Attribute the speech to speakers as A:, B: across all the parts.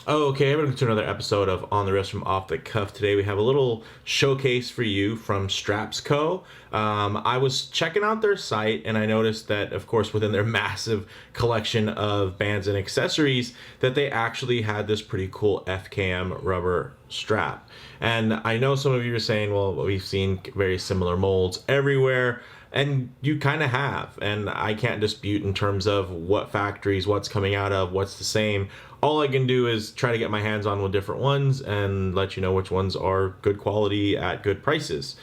A: Okay, welcome to another episode of On the Wrist from Off the Cuff. Today we have a little showcase for you from Straps Co. I was checking out their site and I noticed that, of course, within their massive collection of bands and accessories, that they actually had this pretty cool FKM rubber strap. And I know some of you are saying, well, we've seen very similar molds everywhere. And you kind of have, and I can't dispute in terms of what factories, what's coming out of, what's the same. All I can do is try to get my hands on with different ones and let you know which ones are good quality at good prices.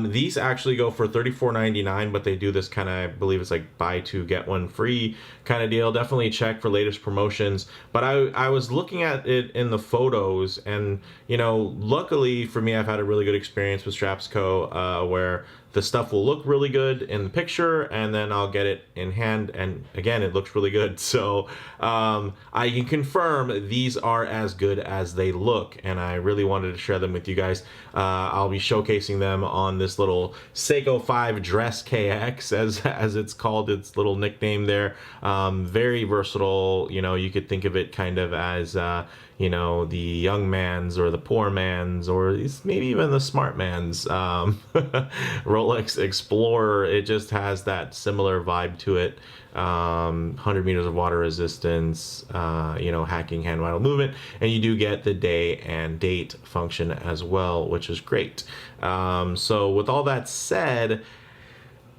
A: These actually go for $34.99, but they do this kind of, I believe it's like buy two get one free kind of deal. Definitely check for latest promotions. But I was looking at it in the photos, and luckily for me, I've had a really good experience with Straps Co. Where the stuff will look really good in the picture, and then I'll get it in hand, and again, it looks really good. So I can confirm these are as good as they look, and I really wanted to share them with you guys. I'll be showcasing them on this little Seiko 5 Dress KX, as it's called, its little nickname there. Very versatile. You could think of it kind of as the young man's or the poor man's, or maybe even the smart man's Rolex Explorer. It just has that similar vibe to it. 100 meters of water resistance, hacking hand model movement, and you do get the day and date function as well, which is great. So with all that said,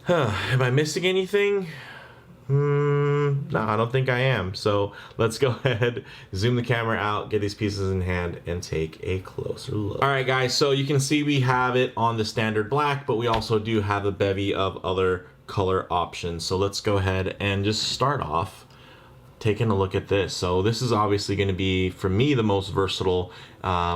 A: am I missing anything? No, I don't think I am. So let's go ahead, zoom the camera out, get these pieces in hand, and take a closer look. All right, guys, so you can see we have it on the standard black, but we also do have a bevy of other color options. So let's go ahead and just start off taking a look at this. So this is obviously going to be, for me, the most versatile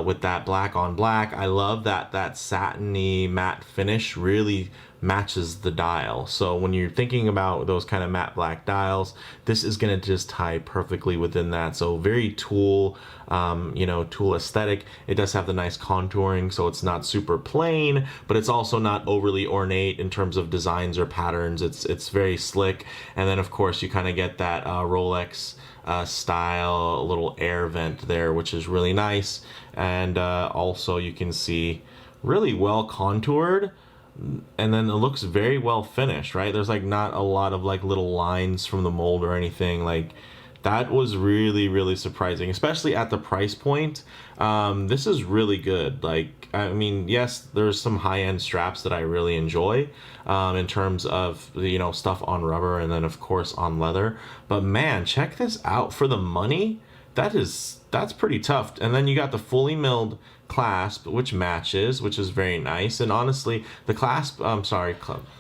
A: with that black on black. I love that satiny matte finish really matches the dial. So when you're thinking about those kind of matte black dials, this is going to just tie perfectly within that. So very tool, tool aesthetic. It does have the nice contouring, so it's not super plain, but it's also not overly ornate in terms of designs or patterns. It's very slick. And then of course you kind of get that Rolex style little air vent there, which is really nice. And also you can see really well contoured, and then it looks very well finished, right? There's like not a lot of like little lines from the mold or anything. Like, that was really, really surprising, especially at the price point. This is really good. Like, I mean, yes, there's some high-end straps that I really enjoy in terms of, stuff on rubber and then, of course, on leather. But man, check this out. For the money, that's pretty tough. And then you got the fully milled clasp, which matches, which is very nice. And honestly, the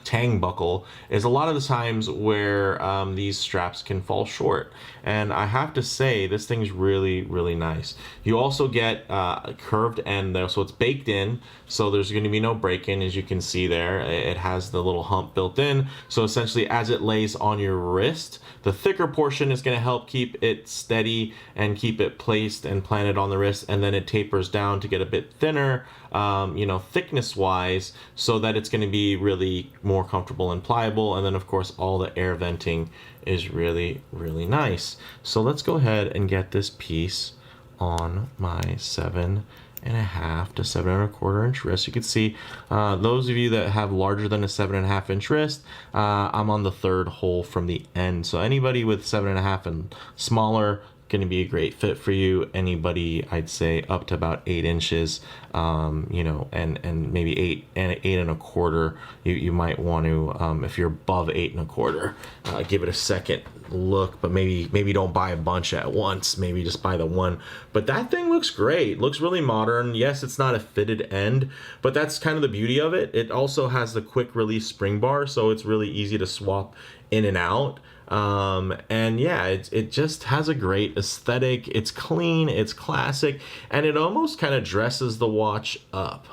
A: tang buckle is a lot of the times where these straps can fall short. And I have to say, this thing's really, really nice. You also get a curved end there, so it's baked in, so there's going to be no break-in, as you can see there. It has the little hump built in, so essentially as it lays on your wrist, the thicker portion is going to help keep it steady and keep it placed and planted on the wrist, and then it tapers down to get a bit thinner, thickness wise, so that it's going to be really more comfortable and pliable. And then of course all the air venting is really, really nice. So let's go ahead and get this piece on my 7.5 to 7.25 inch wrist. You can see those of you that have larger than a 7.5 inch wrist, I'm on the third hole from the end. So anybody with 7.5 and smaller, going to be a great fit for you. Anybody, I'd say up to about 8 inches, and maybe 8.25, you might want to, if you're above 8.25, give it a second look, but maybe don't buy a bunch at once. Maybe just buy the one. But that thing looks great. Looks really modern. Yes, it's not a fitted end, but that's kind of the beauty of it. It also has the quick release spring bar, so it's really easy to swap in and out. And yeah, it just has a great aesthetic. It's clean, it's classic, and it almost kind of dresses the watch up.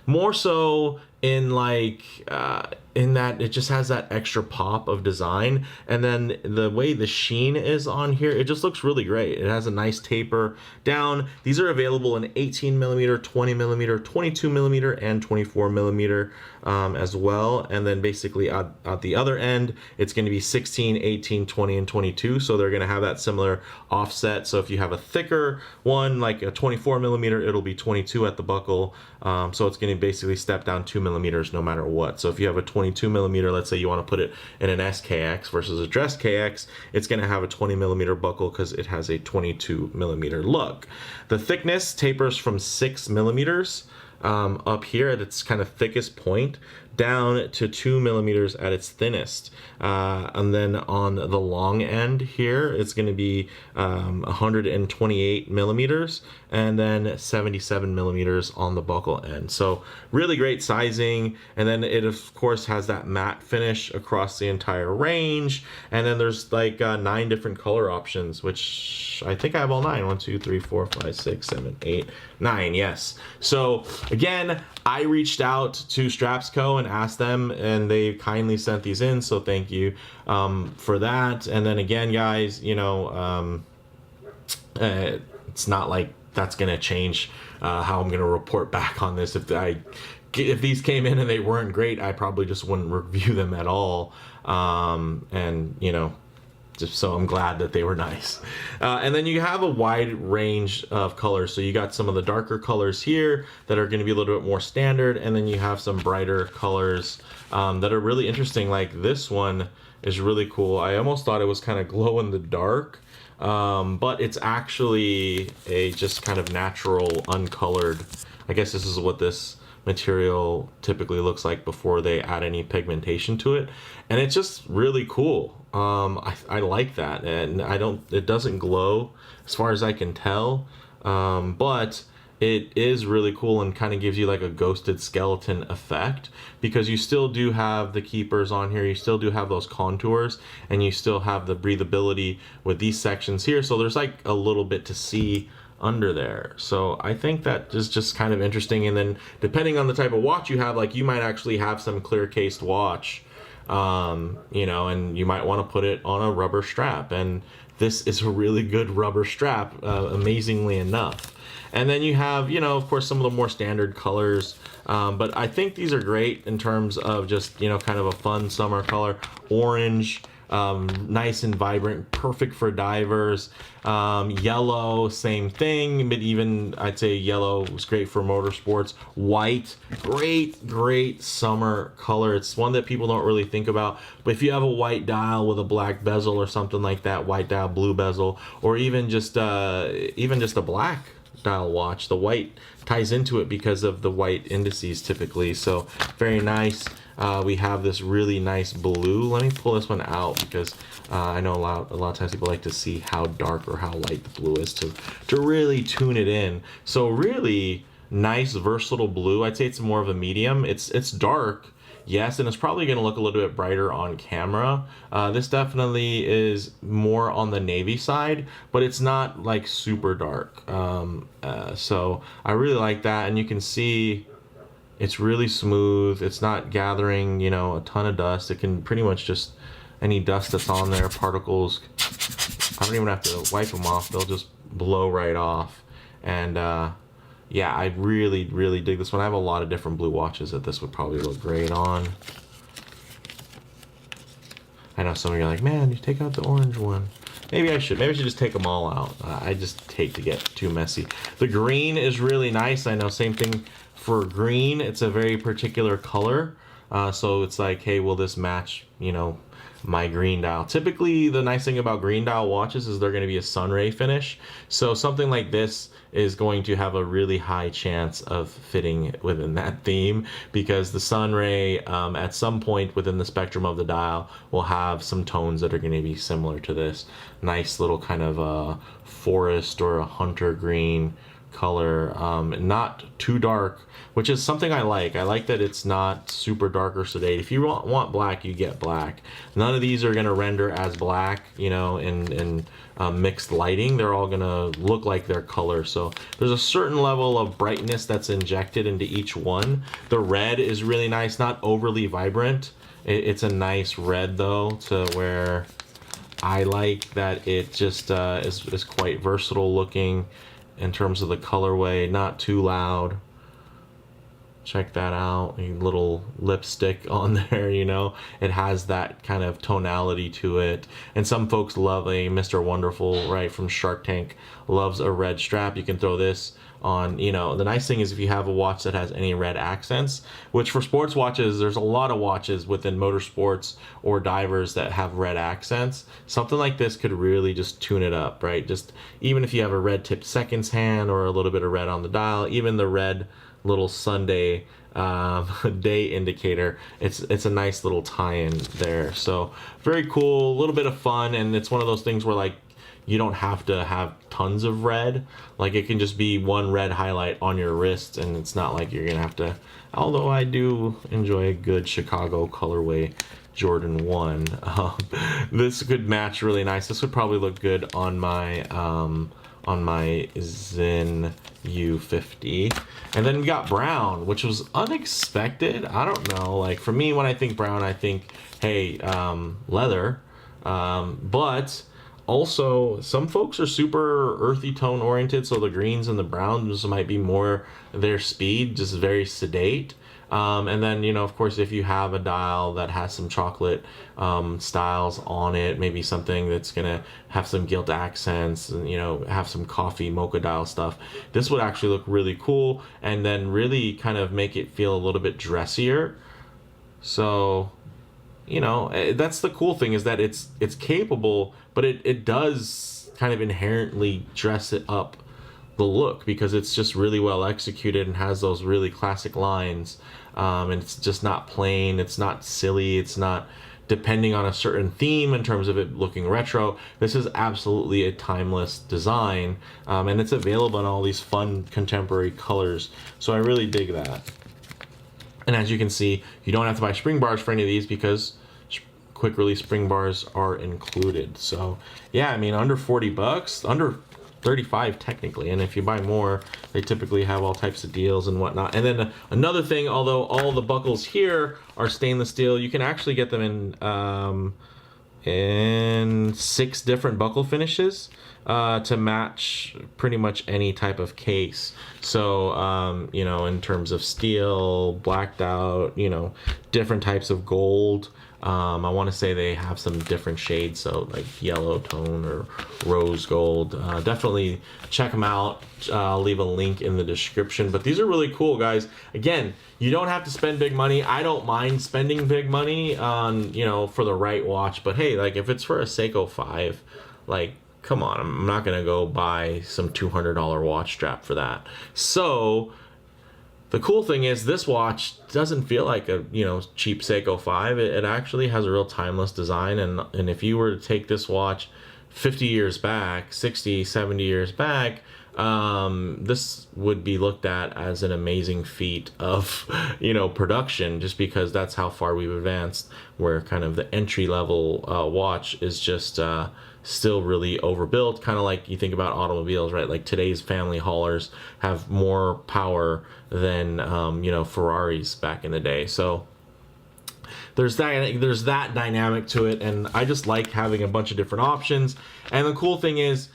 A: More so in like, in that it just has that extra pop of design, and then the way the sheen is on here, it just looks really great. It has a nice taper down. These are available in 18 millimeter, 20 millimeter, 22 millimeter, and 24 millimeter as well. And then basically at the other end, it's going to be 16, 18, 20, and 22. So they're going to have that similar offset. So if you have a thicker one, like a 24 millimeter, it'll be 22 at the buckle. So it's going to basically step down 2 millimeters no matter what. So if you have a 22 millimeter, let's say you want to put it in an SKX versus a dress KX, it's going to have a 20 millimeter buckle because it has a 22 millimeter look. The thickness tapers from 6 millimeters up here at its kind of thickest point down to 2 millimeters at its thinnest, and then on the long end here it's going to be 128 millimeters and then 77 millimeters on the buckle end. So really great sizing, and then it of course has that matte finish across the entire range, and then there's like 9 different color options, which I think I have all 9. 1, 2, 3, 4, 5, 6, 7, 8, 9. Yes. So again, I reached out to Straps Co. and asked them, and they kindly sent these in, so thank you for that. And then again, guys, you know, it's not like that's gonna change how I'm gonna report back on this. If these came in and they weren't great, I probably just wouldn't review them at all. And you know, so I'm glad that they were nice. And then you have a wide range of colors. So you got some of the darker colors here that are going to be a little bit more standard, and then you have some brighter colors that are really interesting. Like this one is really cool. I almost thought it was kind of glow in the dark, but it's actually a just kind of natural uncolored. I guess this is what this material typically looks like before they add any pigmentation to it, and it's just really cool. I like that, and it doesn't glow as far as I can tell, but it is really cool and kind of gives you like a ghosted skeleton effect, because you still do have the keepers on here, you still do have those contours, and you still have the breathability with these sections here, so there's like a little bit to see under there. So I think that is just kind of interesting. And then depending on the type of watch you have, like you might actually have some clear cased watch, you know, and you might want to put it on a rubber strap, and this is a really good rubber strap, amazingly enough. And then you have, you know, of course, some of the more standard colors, but I think these are great in terms of just, you know, kind of a fun summer color. Orange, nice and vibrant, perfect for divers. Yellow, same thing, but even I'd say yellow was great for motorsports. White, great summer color. It's one that people don't really think about, but if you have a white dial with a black bezel or something like that, white dial, blue bezel, or even just a black dial watch, the white ties into it because of the white indices typically. So very nice. We have this really nice blue. Let me pull this one out because I know a lot of times people like to see how dark or how light the blue is to really tune it in. So really nice versatile blue. I'd say it's more of a medium. It's dark, yes, and it's probably going to look a little bit brighter on camera. This definitely is more on the navy side, but it's not like super dark. So I really like that, and you can see it's really smooth. It's not gathering, you know, a ton of dust. It can pretty much just, any dust that's on there, particles, I don't even have to wipe them off. They'll just blow right off. And yeah, I really dig this one. I have a lot of different blue watches that this would probably look great on. I know some of you are like, man, you take out the orange one. Maybe I should just take them all out. I just hate to get too messy. The green is really nice. I know, same thing for green. It's a very particular color. So it's like, hey, will this match, you know, my green dial? Typically, the nice thing about green dial watches is they're going to be a sunray finish. So something like this is going to have a really high chance of fitting within that theme, because the sunray at some point within the spectrum of the dial will have some tones that are going to be similar to this. Nice little kind of a forest or a hunter green, color, not too dark, which is something I like. I like that it's not super dark or sedate. If you want black, you get black. None of these are going to render as black, you know, in mixed lighting. They're all going to look like their color. So there's a certain level of brightness that's injected into each one. The red is really nice, not overly vibrant. It's a nice red though, to where I like that it just is quite versatile looking in terms of the colorway, not too loud. Check that out, a little lipstick on there, you know, it has that kind of tonality to it. And some folks love a Mr. Wonderful, right, from Shark Tank, loves a red strap. You can throw this on, you know, the nice thing is if you have a watch that has any red accents, which for sports watches, there's a lot of watches within motorsports or divers that have red accents. Something like this could really just tune it up, right? Just even if you have a red tipped seconds hand or a little bit of red on the dial, even the red little Sunday day indicator, it's a nice little tie-in there. So very cool, a little bit of fun, and it's one of those things where like you don't have to have tons of red. Like it can just be one red highlight on your wrist, and it's not like you're gonna have to, although I do enjoy a good Chicago colorway Jordan 1. This could match really nice. This would probably look good on my Zen U50. And then we got brown, which was unexpected. I don't know, like for me, when I think brown, I think, hey, leather. But also some folks are super earthy tone oriented, so the greens and the browns might be more their speed, just very sedate. And then, you know, of course, if you have a dial that has some chocolate styles on it, maybe something that's gonna have some gilt accents and, you know, have some coffee mocha dial stuff, this would actually look really cool and then really kind of make it feel a little bit dressier. So, you know, that's the cool thing, is that it's capable, but it does kind of inherently dress it up the look, because it's just really well executed and has those really classic lines. And it's just not plain, it's not silly, it's not depending on a certain theme in terms of it looking retro. This is absolutely a timeless design, and it's available in all these fun contemporary colors. So I really dig that. And as you can see, you don't have to buy spring bars for any of these because quick release spring bars are included. So yeah, I mean, under 40 bucks, under 35 technically, and if you buy more, they typically have all types of deals and whatnot. And then another thing, although all the buckles here are stainless steel, you can actually get them in 6 different buckle finishes to match pretty much any type of case. So you know, in terms of steel, blacked out, you know, different types of gold. I want to say they have some different shades, so like yellow tone or rose gold. Definitely check them out. I'll leave a link in the description. But these are really cool, guys. Again, you don't have to spend big money. I don't mind spending big money on, you know, for the right watch. But hey, like if it's for a Seiko 5, like come on, I'm not gonna go buy some $200 watch strap for that. So the cool thing is this watch doesn't feel like a, you know, cheap Seiko 5. It actually has a real timeless design, and if you were to take this watch 50 years back, 60, 70 years back, this would be looked at as an amazing feat of, you know, production, just because that's how far we've advanced, where kind of the entry level watch is just still really overbuilt, kind of like you think about automobiles, right? Like today's family haulers have more power than you know, Ferraris back in the day. So there's that dynamic to it, and I just like having a bunch of different options. And the cool thing is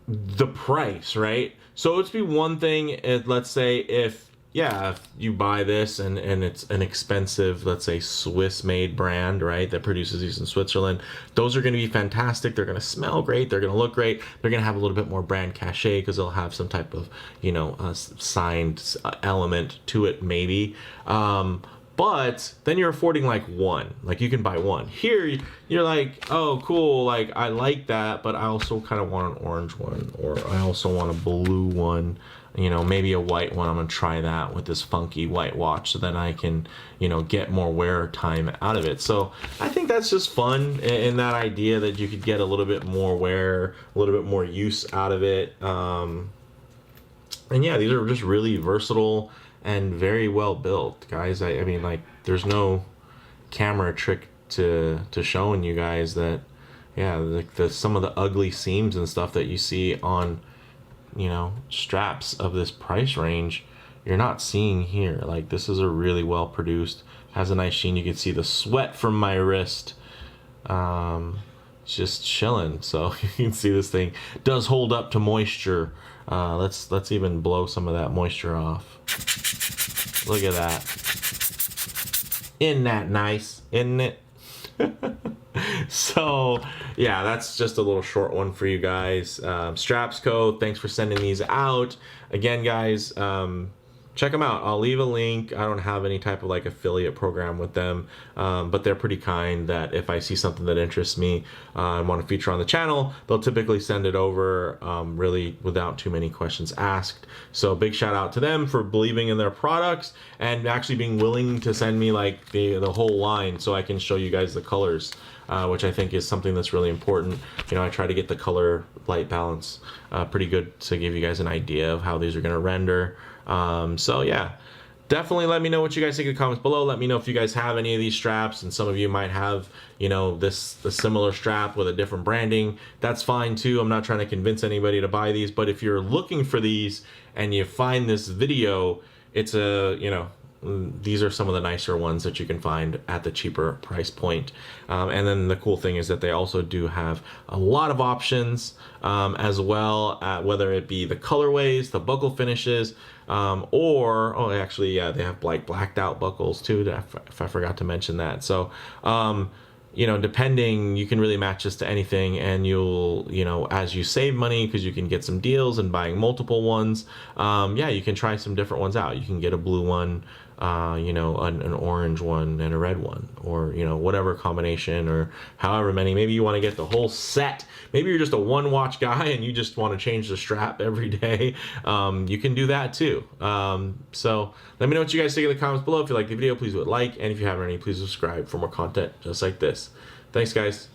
A: the price, right? So it'd be one thing if, let's say, if you buy this and it's an expensive, let's say, Swiss-made brand, right, that produces these in Switzerland, those are going to be fantastic. They're going to smell great. They're going to look great. They're going to have a little bit more brand cachet because they'll have some type of, you know, signed element to it, maybe. But then you're affording like one, like you can buy one. Here, you're like, oh, cool, like I like that, but I also kind of want an orange one, or I also want a blue one, you know, maybe a white one. I'm gonna try that with this funky white watch so that I can, you know, get more wear time out of it. So I think that's just fun in that idea that you could get a little bit more wear, a little bit more use out of it. And yeah, these are just really versatile and very well built, guys. I mean, like, there's no camera trick to showing you guys that, yeah, like the some of the ugly seams and stuff that you see on, you know, straps of this price range, you're not seeing here. Like, this is a really well produced, has a nice sheen. You can see the sweat from my wrist. It's just chilling. So you can see this thing does hold up to moisture. Let's even blow some of that moisture off. Look at that. Isn't that nice? Isn't it? So yeah, that's just a little short one for you guys. Straps Co, thanks for sending these out again, guys. Check them out. I'll leave a link. I don't have any type of like affiliate program with them, but they're pretty kind that if I see something that interests me and want to feature on the channel, they'll typically send it over really without too many questions asked. So big shout out to them for believing in their products and actually being willing to send me like the whole line so I can show you guys the colors, which I think is something that's really important. You know, I try to get the color light balance pretty good to give you guys an idea of how these are going to render. So yeah, definitely let me know what you guys think in the comments below. Let me know if you guys have any of these straps, and some of you might have, you know, the similar strap with a different branding. That's fine too. I'm not trying to convince anybody to buy these, but if you're looking for these and you find this video, it's a, you know, these are some of the nicer ones that you can find at the cheaper price point. And then the cool thing is that they also do have a lot of options as well, whether it be the colorways, the buckle finishes, or, oh, actually, yeah, they have like blacked out buckles too, if I forgot to mention that. So, you know, depending, you can really match this to anything, and you'll, you know, as you save money, because you can get some deals and buying multiple ones, yeah, you can try some different ones out. You can get a blue one, you know, an orange one and a red one, or, you know, whatever combination, or however many. Maybe you want to get the whole set. Maybe you're just a one watch guy and you just want to change the strap every day. You can do that too. So let me know what you guys think in the comments below. If you like the video, please do a like, and if you haven't already, please subscribe for more content just like this. Thanks, guys.